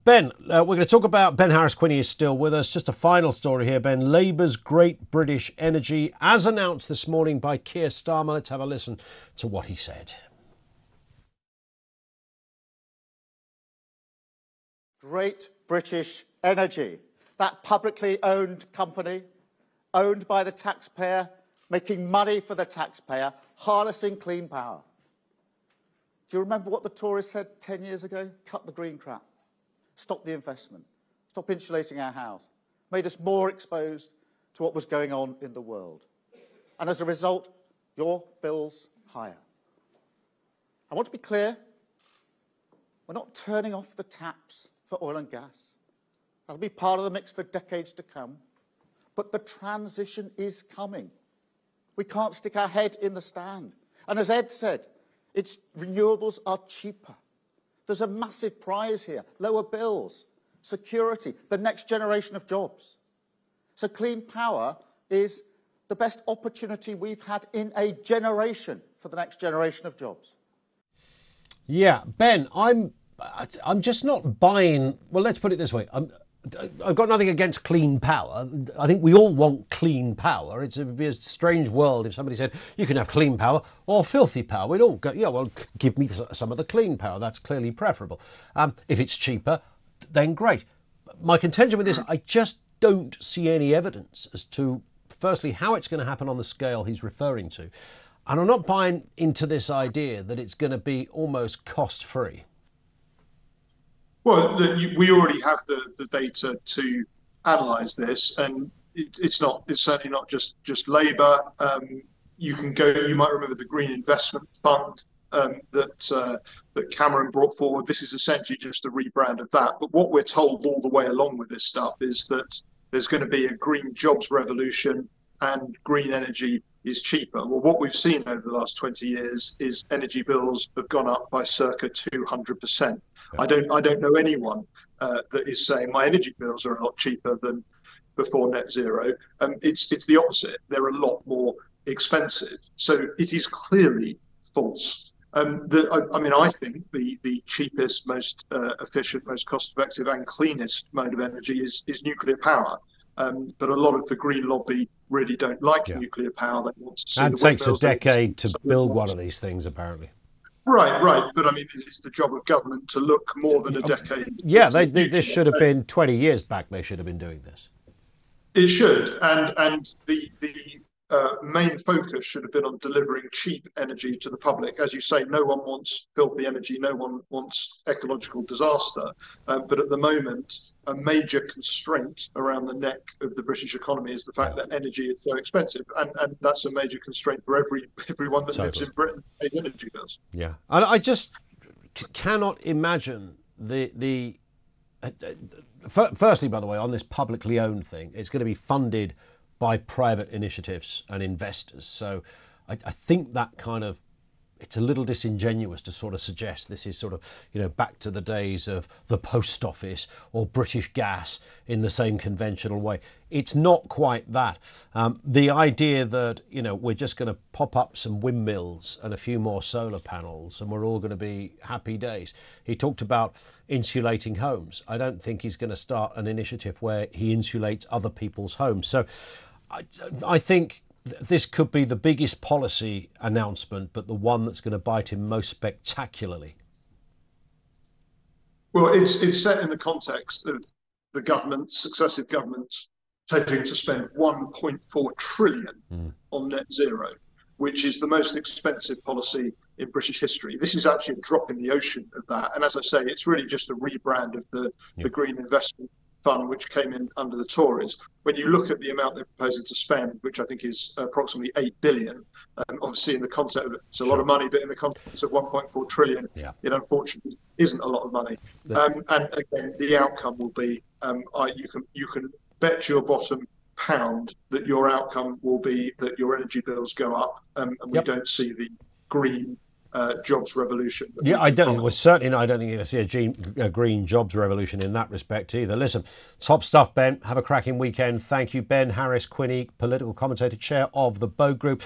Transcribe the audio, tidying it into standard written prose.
Ben, we're going to talk about Ben Harris-Quinney is still with us. Just a final story here, Ben. Labour's Great British Energy, as announced this morning by Keir Starmer. Let's have a listen to what he said. Great British Energy, that publicly owned company, owned by the taxpayer, making money for the taxpayer, harnessing clean power. Do you remember what the Tories said 10 years ago? Cut the green crap. Stop the investment. Stop insulating our house. Made us more exposed to what was going on in the world. And as a result, your bills higher. I want to be clear. We're not turning off the taps for oil and gas. That'll be part of the mix for decades to come. But the transition is coming. We can't stick our head in the stand. And as Ed said, renewables are cheaper. There's a massive prize here. Lower bills, security, the next generation of jobs. So clean power is the best opportunity we've had in a generation for the next generation of jobs. Yeah, Ben, I'm just not buying. Well, let's put it this way. I've got nothing against clean power. I think we all want clean power. It would be a strange world if somebody said you can have clean power or filthy power. We'd all go, yeah, well, give me some of the clean power. That's clearly preferable. If it's cheaper, then great. My contention with this, I just don't see any evidence as to, firstly, how it's going to happen on the scale he's referring to. And I'm not buying into this idea that it's going to be almost cost-free. Well, we already have the data to analyse this, and it's certainly not just Labour. You might remember the Green Investment Fund that Cameron brought forward. This is essentially just a rebrand of that. But what we're told all the way along with this stuff is that there's going to be a green jobs revolution and green energy is cheaper. Well, what we've seen over the last 20 years is energy bills have gone up by circa 200%. I don't know anyone that is saying my energy bills are a lot cheaper than before net zero. It's the opposite. They're a lot more expensive. So it is clearly false. I think the cheapest, most efficient, most cost-effective and cleanest mode of energy is nuclear power. But a lot of the Green lobby really don't like nuclear power. They want to see and it takes a decade to build one of these things, apparently. Right. But I mean, it's the job of government to look more than a decade. Yeah, this should have been 20 years back. They should have been doing this. It should, and the main focus should have been on delivering cheap energy to the public. As you say, no one wants filthy energy, no one wants ecological disaster. But at the moment, a major constraint around the neck of the British economy is the fact that energy is so expensive. And that's a major constraint for everyone that lives in Britain, pays energy bills. Yeah, and I just cannot imagine firstly, by the way, on this publicly owned thing, it's going to be funded by private initiatives and investors. So I think that it's a little disingenuous to sort of suggest this is sort of, back to the days of the post office or British Gas in the same conventional way. It's not quite that. The idea that, we're just going to pop up some windmills and a few more solar panels and we're all going to be happy days. He talked about insulating homes. I don't think he's going to start an initiative where he insulates other people's homes. So I think this could be the biggest policy announcement, but the one that's going to bite him most spectacularly. Well, it's set in the context of the successive governments pledging to spend 1.4 trillion on net zero, which is the most expensive policy in British history. This is actually a drop in the ocean of that. And as I say, it's really just a rebrand of the Green Investment Fund, which came in under the Tories. When you look at the amount they're proposing to spend, which I think is approximately 8 billion, obviously in the context of it's a lot of money, but in the context of 1.4 trillion, it unfortunately isn't a lot of money. And again, the outcome will be, you can bet your bottom pound that your outcome will be that your energy bills go up, and we don't see the green jobs revolution. I don't think you're going to see a green jobs revolution in that respect either. Listen, top stuff, Ben. Have a cracking weekend. Thank you, Ben Harris-Quinney, political commentator, chair of the Bow Group.